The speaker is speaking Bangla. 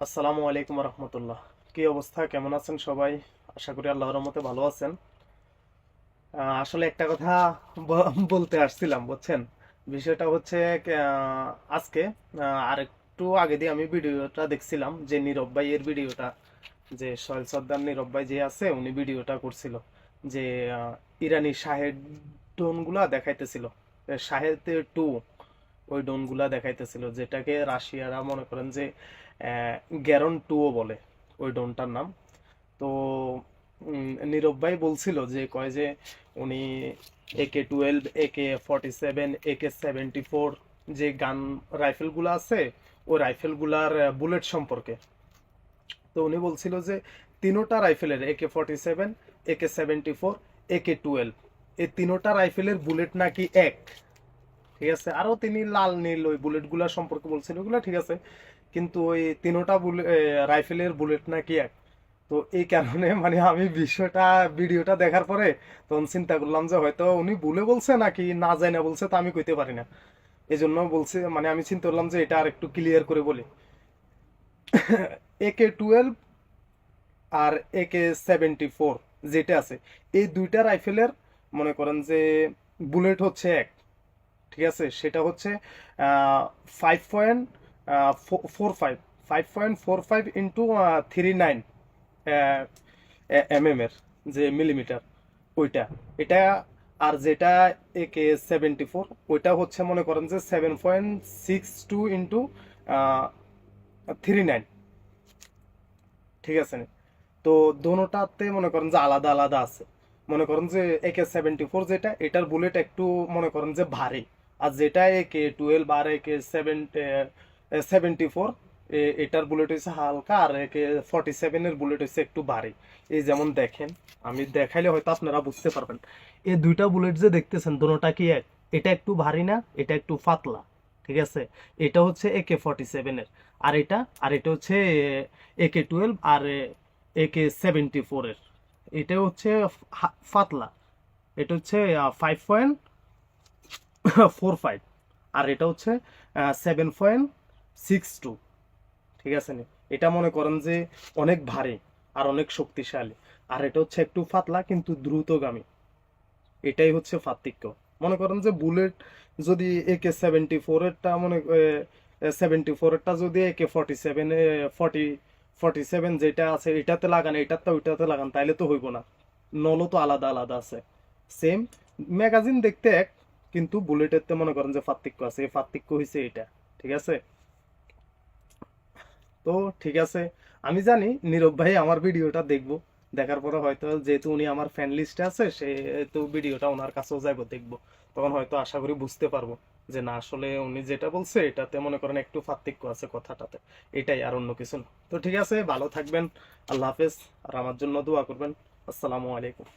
আসসালামু আলাইকুম রহমতুল্লাহ। কি অবস্থা, কেমন আছেন সবাই? আশা করি আল্লাহর রহমতে ভালো আছেন। আসলে একটা কথা বলতে আসছিলাম, বুঝছেন। বিষয়টা হচ্ছে আজকে আর একটু আগে দিয়ে আমি ভিডিওটা দেখছিলাম, যে নীরব ভাইয়ের ভিডিওটা, যে সোহেল সর্দার নীরব ভাই যে আছে, উনি ভিডিওটা করছিল যে ইরানি শাহেদ ড্রোনগুলা দেখাইতেছিল, শাহেদ টু, ওই ড্রোনগুলা দেখাইতেছিল, যেটাকে রাশিয়ারা মনে করেন যে গ্যারন টুও বলে ওই ড্রোনটার নাম। তো নীরব ভাই বলছিল যে কয় যে উনি AK-12, AK-47, AK-74 যে গান রাইফেলগুলো আছে, ওই রাইফেলগুলার বুলেট সম্পর্কে। তো উনি বলছিল যে তিনোটা রাইফেলের, AK-47, AK-74, AK-12, এই তিনোটা রাইফেলের বুলেট নাকি এক। ঠিক আছে, আরো তিনি লাল নীল ওই বুলেট গুলা সম্পর্কে বলছেন, ওগুলা ঠিক আছে, কিন্তু ওই তিনোটা রাইফেলের বুলেট নাকি এক। তো এই কারণে মানে আমি বিষয়টা, ভিডিওটা দেখার পরে তখন চিন্তা করলাম যে হয়তো উনি ভুলে বলছে নাকি না যায় না বলছে, তা আমি কইতে পারি না। এই জন্য বলছে, মানে আমি চিন্তা করলাম যে এটা আর একটু ক্লিয়ার করে বলি। AK-12 আর AK-74 যেটা আছে, এই দুইটা রাইফেলের মনে করেন যে বুলেট হচ্ছে এক। ঠিক আছে, সেটা হচ্ছে 5.45, 5.45 ইন্টু 39 এর যে মিলিমিটার, ওইটা, এটা। আর যেটা AK-74, ওইটা হচ্ছে মনে করেন যে 7.62 ইন্টু 39। ঠিক আছে, তো দোনোটাতে মনে করেন যে আলাদা আলাদা আছে। মনে করেন যে AK-74 যেটা, এটার বুলেট একটু মনে করেন যে ভারী, আর যেটা AK-12 আর AK-74, এটার বুলেট হচ্ছে হালকা, আর AK-47 এর বুলেট হচ্ছে একটু ভারী। এই যেমন দেখেন, আমি দেখাইলে হয়তো আপনারা বুঝতে পারবেন। এই দুইটা বুলেট যে দেখতেছেন, দোনোটা কি এক? এটা একটু ভারী না, এটা একটু পাতলা। ঠিক আছে, এটা হচ্ছে AK-47 এর, আর এটা হচ্ছে AK-12 আর AK-74 এর। এটা হচ্ছে পাতলা, এটা হচ্ছে 5.45, আর এটা হচ্ছে 7.62। ঠিক আছে নি? এটা মনে করেন যে অনেক ভারী আর অনেক শক্তিশালী, আর এটা হচ্ছে একটু পাতলা কিন্তু দ্রুতগামী। এটাই হচ্ছে পার্থক্য। মনে করেন যে বুলেট যদি AK-74 এরটা মনে 74 এরটা যদি AK-47 47 যেটা আছে এটাতে লাগান, এটাতে ওইটাতে লাগান, তাইলে তো হইব না। নলও তো আলাদা আলাদা আছে। সেম ম্যাগাজিন দেখতে এক, কিন্তু বুলেটের তো মনে করেন যে পার্থক্য আছে, এই পার্থক্য হয়েছে এটা। ঠিক আছে, তো ঠিক আছে, আমি জানি নীরব ভাই আমার ভিডিওটা দেখবো, দেখার পরে হয়তো যেহেতু উনি আমার ফ্যান লিস্টে আছে, সেহেতু ভিডিওটা ওনার কাছেও যাইবো, দেখবো। তখন হয়তো আশা করি বুঝতে পারবো যে না, আসলে উনি যেটা বলছে এটাতে মনে করেন একটু পার্থক্য আছে কথাটাতে, এটাই, আর অন্য কিছু না। তো ঠিক আছে, ভালো থাকবেন, আল্লাহ হাফেজ, আর আমার জন্য দোয়া করবেন। আসসালামু আলাইকুম।